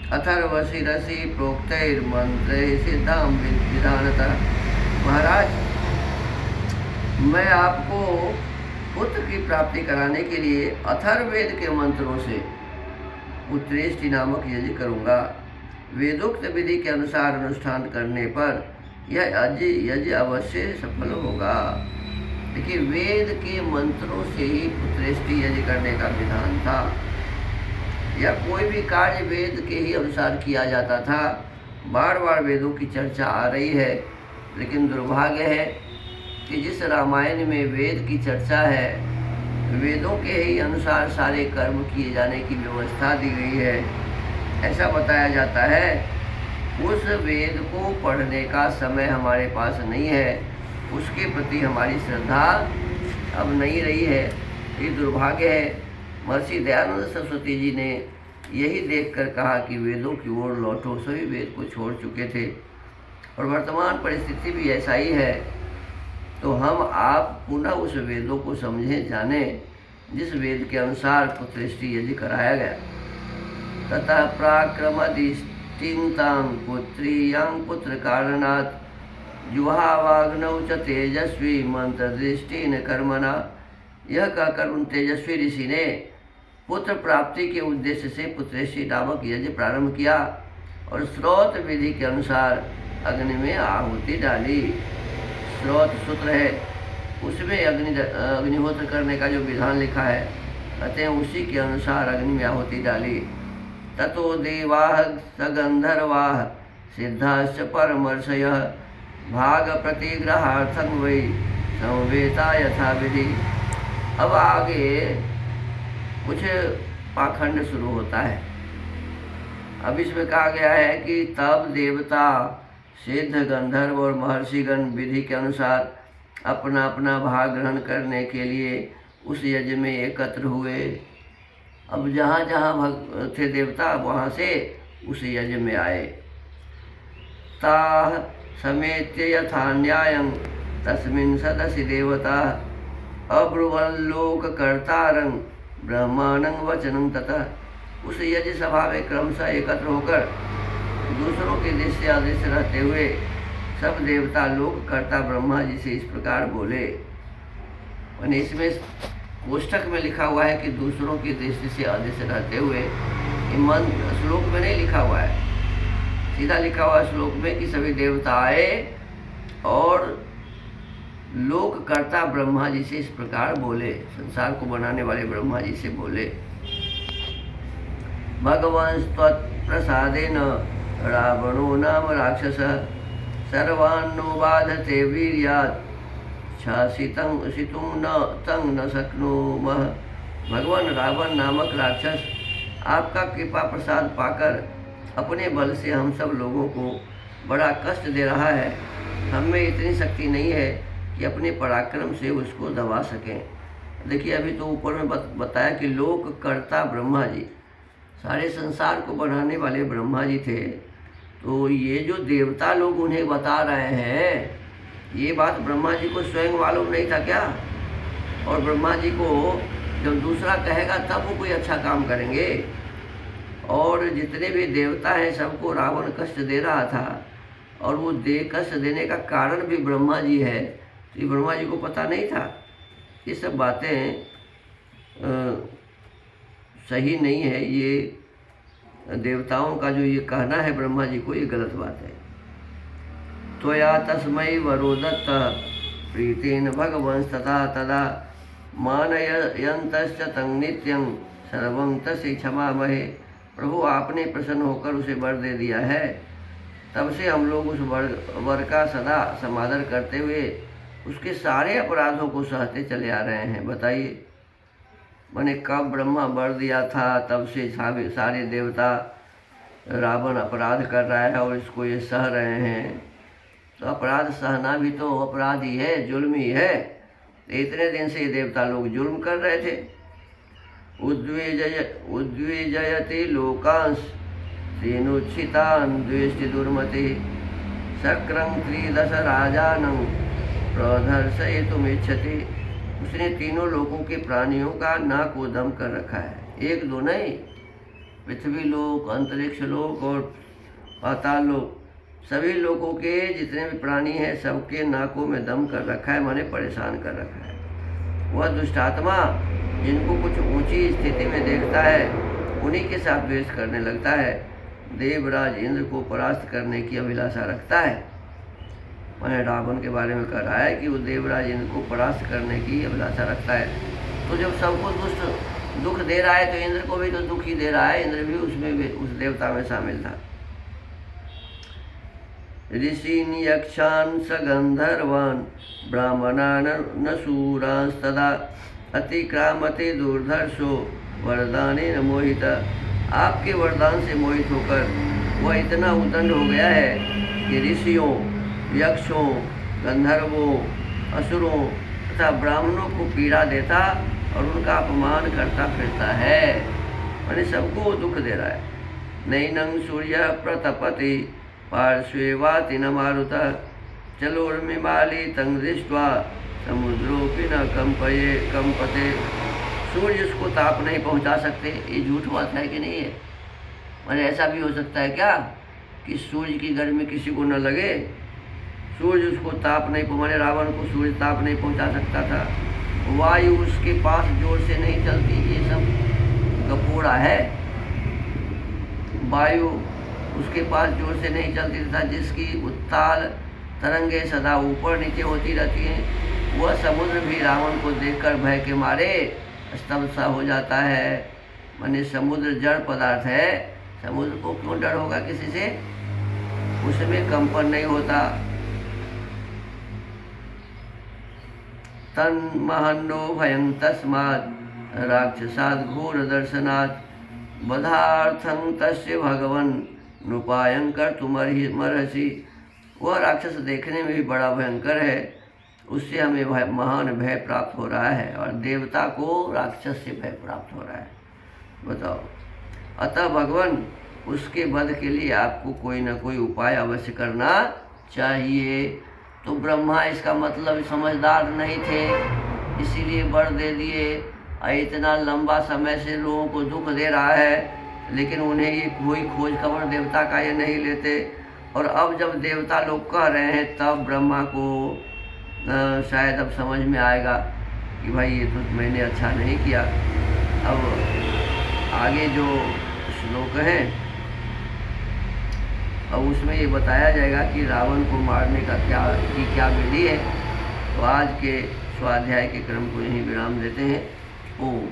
अथर्वशिरसि प्रोक्तैर्मन्त्रैः सिद्धां विधानतः। महाराज, मैं आपको पुत्र की प्राप्ति कराने के लिए अथर्ववेद के मंत्रों से पुत्रेष्टि नामक यज्ञ करूँगा। वेदोक्त विधि के अनुसार अनुष्ठान करने पर यह यज्ञ अवश्य सफल होगा। देखिए, वेद के मंत्रों से ही पुत्रेष्टि यज्ञ करने का विधान था, या कोई भी कार्य वेद के ही अनुसार किया जाता था। बार बार वेदों की चर्चा आ रही है, लेकिन दुर्भाग्य है कि जिस रामायण में वेद की चर्चा है, वेदों के ही अनुसार सारे कर्म किए जाने की व्यवस्था दी गई है, ऐसा बताया जाता है। उस वेद को पढ़ने का समय हमारे पास नहीं है, उसके प्रति हमारी श्रद्धा अब नहीं रही है। ये दुर्भाग्य है। महर्षि दयानंद सरस्वती जी ने यही देखकर कहा कि वेदों की ओर लौटो। सभी वेद को छोड़ चुके थे और वर्तमान परिस्थिति भी ऐसा ही है। तो हम आप पुनः उस वेदों को समझें, जानें जिस वेद के अनुसार पुत्रेष्टि यज्ञ कराया गया। तथा प्राक्रमदिष्टिंतां पुत्रीयां पुत्र कारणात् जुहावाग्नौ च तेजस्वी मंत्र दृष्टि न कर्मणा। यह कहकर उन तेजस्वी ऋषि ने पुत्र प्राप्ति के उद्देश्य से पुत्रेष्टि नामक यज्ञ प्रारंभ किया और स्रोत विधि के अनुसार अग्नि में आहुति डाली। स्रोत सूत्र है, उसमें अग्निहोत्र करने का जो विधान लिखा है, अतः उसी के अनुसार अग्नि में आहुति डाली। ततो देवाः सगंधर्वाः सिद्धाश्च परमर्षयः भाग प्रतिग्रहार्थं वै संवेता यथा विधि। अब आगे कुछ पाखंड शुरू होता है। अब इसमें कहा गया है कि तब देवता, सिद्ध, गंधर्व और महर्षिगण विधि के अनुसार अपना अपना भाग ग्रहण करने के लिए उस यज्ञ में एकत्र हुए। अब जहाँ जहाँ थे देवता, वहाँ से उस यज्ञ में आए। ताः समेत्य यथा न्यायं तस्मिन् सदसि देवता अब्रुवल्लोककर्तारं ब्रह्माणं वचनं ततः। उस यज्ञ सभा में क्रमशः एकत्र होकर दूसरों के दृश्य अदृश्य रहते हुए सब देवता लोककर्ता ब्रह्मा जी से इस प्रकार बोले। और इसमें कोष्ठक में लिखा हुआ है कि दूसरों की दृष्टि से अदृश्य रहते हुए, श्लोक में नहीं लिखा हुआ है, सीधा लिखा हुआ श्लोक में कि सभी देवता आए और लोककर्ता ब्रह्मा जी से इस प्रकार बोले, संसार को बनाने वाले ब्रह्मा जी से बोले। भगवान त्वत्प्रसादेन रावणो नाम राक्षसः सर्वान्नो बाधते वीर्यात् शासितुं न शक्नुमः। भगवान रावण नामक राक्षस आपका कृपा प्रसाद पाकर अपने बल से हम सब लोगों को बड़ा कष्ट दे रहा है। हम में इतनी शक्ति नहीं है कि अपने पराक्रम से उसको दबा सकें। देखिए, अभी तो ऊपर में बताया कि लोककर्ता ब्रह्मा जी, सारे संसार को बनाने वाले ब्रह्मा जी थे। तो ये जो देवता लोग उन्हें बता रहे हैं, ये बात ब्रह्मा जी को स्वयं मालूम नहीं था क्या? और ब्रह्मा जी को जब दूसरा कहेगा तब वो कोई अच्छा काम करेंगे। और जितने भी देवता हैं सबको रावण कष्ट दे रहा था, और वो कष्ट देने का कारण भी ब्रह्मा जी है। तो ये ब्रह्मा जी को पता नहीं था। ये सब बातें सही नहीं है। ये देवताओं का जो ये कहना है ब्रह्मा जी को, ये गलत बात है। त्वया तस्मै वरो दत्तः प्रीतेन भगवंस्तथा तदा मानयन्तश्च तं नित्यं सर्वं तस्य क्षमामहे। प्रभु, आपने प्रसन्न होकर उसे वर दे दिया है, तब से हम लोग उस वर का सदा समादर करते हुए उसके सारे अपराधों को सहते चले आ रहे हैं। बताइए, मैंने कब ब्रह्मा वर दिया था, तब से सारे देवता, रावण अपराध कर रहा है और इसको ये सह रहे हैं। तो अपराध सहना भी तो अपराध ही है, जुल्म ही है। तो इतने दिन से ये देवता लोग जुल्म कर रहे थे। उद्विजयति लोकांश तेनुच्छितान् द्वेष्टि दुर्मति शक्रं त्रिदश राजानं प्रदर्शयितुमिच्छति। उसने तीनों लोगों के प्राणियों का नाक को दम कर रखा है, एक दो नहीं, पृथ्वी लोक, अंतरिक्ष लोक और पाताल लोक, सभी लोगों के जितने भी प्राणी हैं सबके नाकों में दम कर रखा है, माने परेशान कर रखा है। वह दुष्ट आत्मा जिनको कुछ ऊंची स्थिति में देखता है उन्हीं के साथ द्वेष करने लगता है। देवराज इंद्र को परास्त करने की अभिलाषा रखता है। मैंने रावण के बारे में कह रहा है कि वो देवराज इंद्र को परास्त करने की अभिलाषा रखता है। तो जब सबको दुख दे रहा है तो इंद्र को भी तो दुख ही दे रहा है। इंद्र भी उसमें भी उस देवता में शामिल था। ऋषीन् यक्षान् स गंधर्वान् ब्राह्मणान् नसूरांस्तदा अतिक्रामते दुर्धर्षो वरदानेन मोहित। आपके वरदान से मोहित होकर वह इतना उद्दंड हो गया है कि ऋषियों, यक्षों, गंधर्वों, असुरों तथा ब्राह्मणों को पीड़ा देता और उनका अपमान करता फिरता है। मैंने सबको दुख दे रहा है। नैनं सूर्य प्रतपति पार्श्वेवाति न मारुतः चलोर्मिमाली तंग दृष्ट्वा समुद्रोपि न कंपते। सूर्य उसको ताप नहीं पहुंचा सकते। ये झूठ बात है कि नहीं है? मैंने ऐसा भी हो सकता है क्या कि सूर्य की गर्मी किसी को न लगे? सूर्य उसको ताप नहीं पहुँचाने, रावण को सूर्य ताप नहीं पहुंचा सकता था। वायु उसके पास जोर से नहीं चलती, ये सब गपोड़ा है। वायु उसके पास जोर से नहीं चलती तथा जिसकी उत्ताल तरंगे सदा ऊपर नीचे होती रहती हैं, वह समुद्र भी रावण को देखकर भय के मारे स्तब्ध सा हो जाता है। माने समुद्र जड़ पदार्थ है, समुद्र को क्यों डर होगा किसी से? उसमें कंपन नहीं होता। तन्महन्नो भयं तस्मात् राक्षसात् घोर दर्शनात् बधार्थं तस्य भगवन् नृपायं कर्तुमर्हसि। वह राक्षस देखने में भी बड़ा भयंकर है, उससे हमें महान भय प्राप्त हो रहा है और देवता को राक्षस से भय प्राप्त हो रहा है। बताओ। अतः भगवान, उसके वध के लिए आपको कोई ना कोई उपाय अवश्य करना चाहिए। तो ब्रह्मा इसका मतलब समझदार नहीं थे, इसीलिए वर दे दिए। इतना लंबा समय से लोगों को दुख दे रहा है, लेकिन उन्हें ये कोई खोज खबर देवता का ये नहीं लेते। और अब जब देवता लोग कह रहे हैं तब ब्रह्मा को शायद अब समझ में आएगा कि भाई ये तो मैंने अच्छा नहीं किया। अब आगे जो श्लोक हैं अब उसमें ये बताया जाएगा कि रावण को मारने का क्या विधि है। तो आज के स्वाध्याय के क्रम को यहीं विराम देते हैं। ओम।